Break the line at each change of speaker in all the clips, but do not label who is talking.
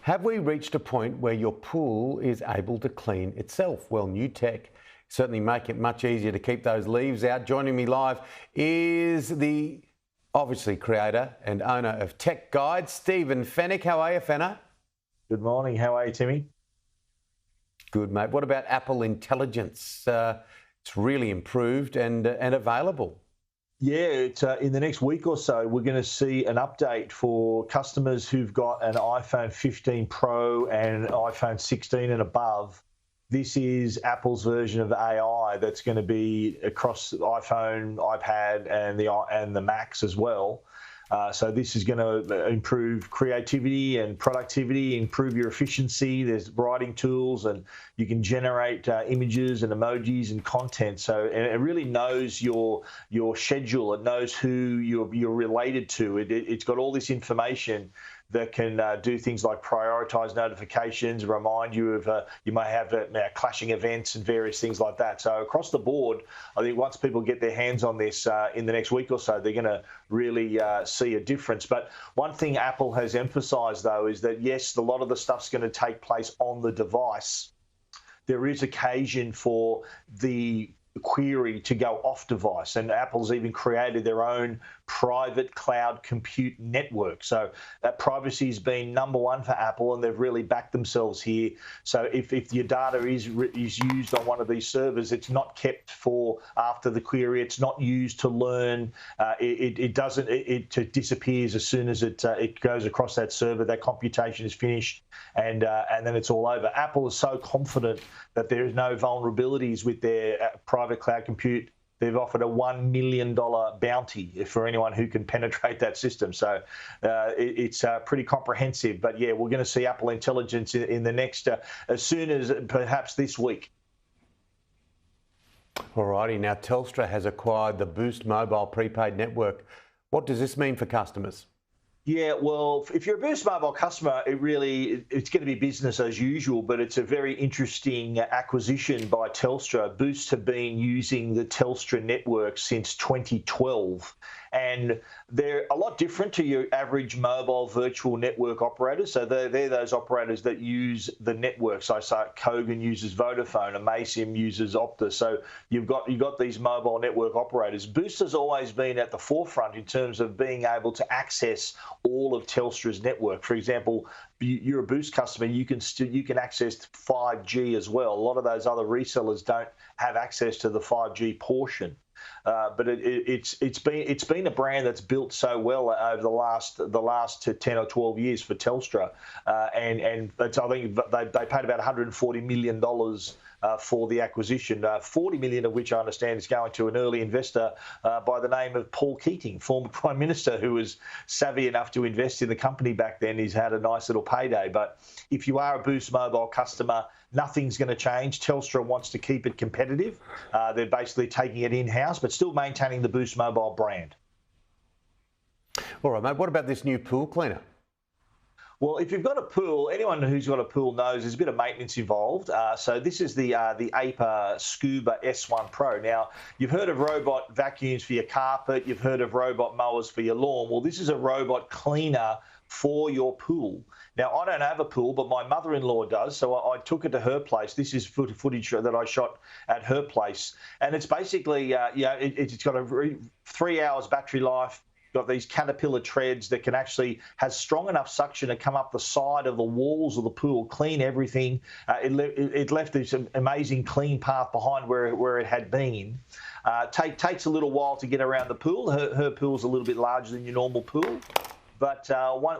Have we reached a point where your pool is able to clean itself? Well, new tech certainly make it much easier to keep those leaves out. Joining me live is the obviously creator and owner of Tech Guide, Stephen Fenech. How are you, Fenner?
Good morning. How are you, Timmy?
Good, mate. What about Apple Intelligence? It's really improved and available.
Yeah, in the next week or so, we're going to see an update for customers who've got an iPhone 15 Pro and an iPhone 16 and above. This is Apple's version of AI that's going to be across iPhone, iPad, and the Macs as well. So this is going to improve creativity and productivity, improve your efficiency. There's writing tools, and you can generate images and emojis and content. So it really knows your schedule. It knows who you're related to. It's got all this information that can do things like prioritize notifications, remind you of you may have clashing events and various things like that. So across the board, I think once people get their hands on this in the next week or so, they're going to really see a difference. But one thing Apple has emphasized, though, is that yes, a lot of the stuff's going to take place on the device. There is occasion for the query to go off device, and Apple's even created their own private cloud compute network. So that privacy has been number one for Apple, and they've really backed themselves here. So if your data is used on one of these servers, it's not kept for after the query. It's not used to learn. It disappears as soon as it goes across that server. That computation is finished, and then it's all over. Apple is so confident that there is no vulnerabilities with their private cloud compute. They've offered a $1 million bounty for anyone who can penetrate that system. So it's pretty comprehensive. But yeah, we're going to see Apple Intelligence in the next, as soon as perhaps this week.
Alrighty, now Telstra has acquired the Boost mobile prepaid network. What does this mean for customers?
Yeah, well, if you're a Boost Mobile customer, it's going to be business as usual, but it's a very interesting acquisition by Telstra. Boost have been using the Telstra network since 2012, and they're a lot different to your average mobile virtual network operators. So they're those operators that use the network. So Kogan uses Vodafone, Amasim uses Optus. So you've got these mobile network operators. Boost has always been at the forefront in terms of being able to access all of Telstra's network. For example, you're a Boost customer, you can access 5G as well. A lot of those other resellers don't have access to the 5G portion. But it's been a brand that's built so well over the last 10 or 12 years for Telstra, and I think they paid about $140 million for the acquisition, 40 million of which I understand is going to an early investor by the name of Paul Keating, former Prime Minister, who was savvy enough to invest in the company back then. He's had a nice little payday. But if you are a Boost Mobile customer, nothing's going to change. Telstra wants to keep it competitive. They're basically taking it in-house, but still maintaining the Boost Mobile brand.
All right, mate. What about this new pool cleaner?
Well, if you've got a pool, anyone who's got a pool knows there's a bit of maintenance involved. So this is the APA Scuba S1 Pro. Now, you've heard of robot vacuums for your carpet. You've heard of robot mowers for your lawn. Well, this is a robot cleaner for your pool. Now, I don't have a pool, but my mother-in-law does, so I took it to her place. This is footage that I shot at her place, and it's basically, it's got a 3 hours battery life. Got these caterpillar treads that can actually has strong enough suction to come up the side of the walls of the pool, clean everything. It left this amazing clean path behind where it had been. Takes a little while to get around the pool. Her pool's a little bit larger than your normal pool. But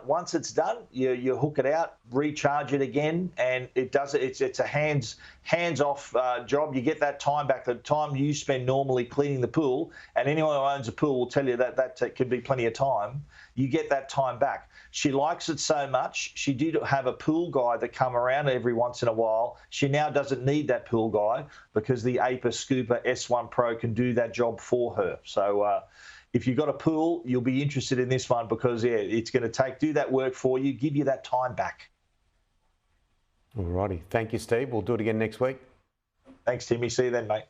once it's done, you hook it out, recharge it again, and it does it. It's a hands-off job. You get that time back, the time you spend normally cleaning the pool, and anyone who owns a pool will tell you that could be plenty of time. You get that time back. She likes it so much, she did have a pool guy that come around every once in a while. She now doesn't need that pool guy because the APA Scuba S1 Pro can do that job for her. So if you've got a pool, you'll be interested in this one because, yeah, it's going to do that work for you, give you that time back.
All righty. Thank you, Steve. We'll do it again next week.
Thanks, Timmy. See you then, mate.